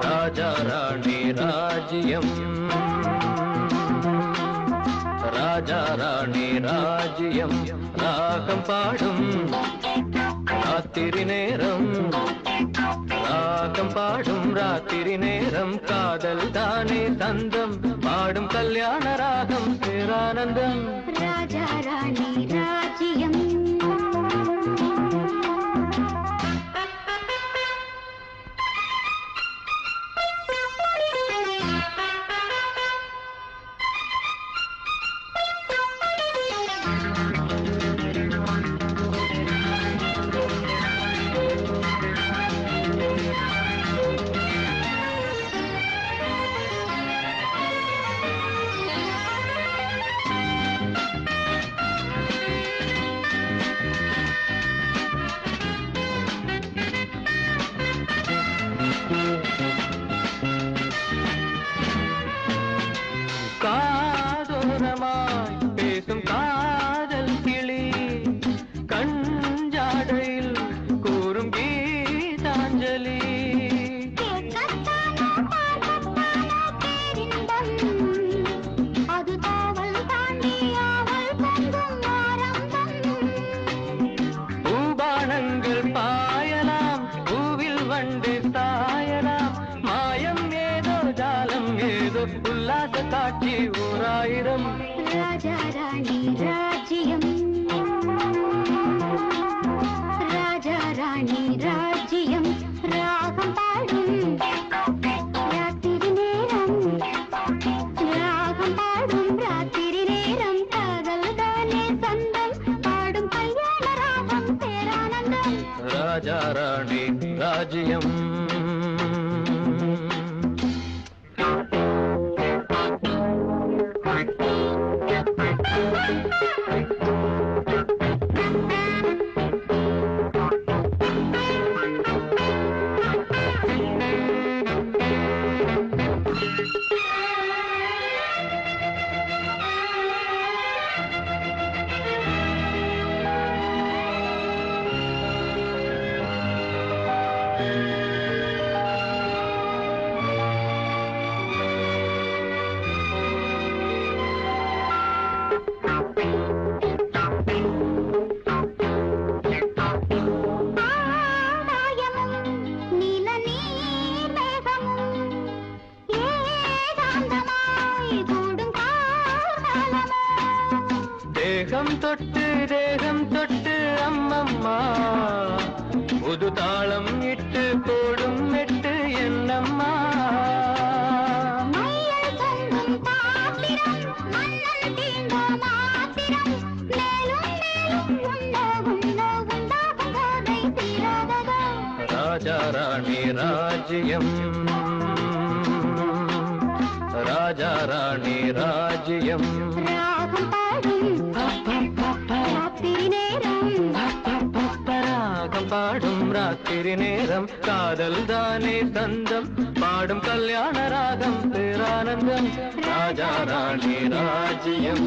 ராஜா ராணி ராஜ்யம், ராஜா ராணி ராஜ்யம், ராகம் பாடும் ராத்திரி நேரம், ராகம் பாடும் ராத்திரி நேரம், காதல் தானே தந்தம், பாடும் கல்யாண ராகம் பேரானந்தம். ராஜா ராணி ராஜ்யம், காதோரமாய் பேசும் காதல் கிளி, கஞ்சாடையில் கூறும் கீதாஞ்சலி. அது காவல் தாண்டி அவள் பொங்கும் ஆரம்பம். பூபானங்கள் பாயலாம், பூவில் வண்டு சாயலாம், மாயம் ஏதோ ஜாலம் ஏதோ, உல்லாச காட்சி ஓராயிரம். ராஜா ராணி ராஜ்யம், ராஜா ராணி ராஜ்யம், ராகம் பாடும் ராத்திரி நேரம், ராகம் பாடும் ராத்திரி நேரம், காதல் தானே சொந்தம், பாடும் கல்யாண ராகம் பேரானந்தம். ராஜா ராணி ராஜ்யம். தேகம் தொட்டு அம்மம்மா, புது தாளம் இட்டு போடும் மெட்டு என்னம்மா. ராஜா ராணி ராஜ்யம், ராஜா ராணி ராஜ்யம், ராகம் பாடும் ராத்திரி நேரம், காதல் தானே தந்தம், பாடும் கல்யாண ராகம் பேரானந்தம். ராஜா ராணி ராஜ்யம்.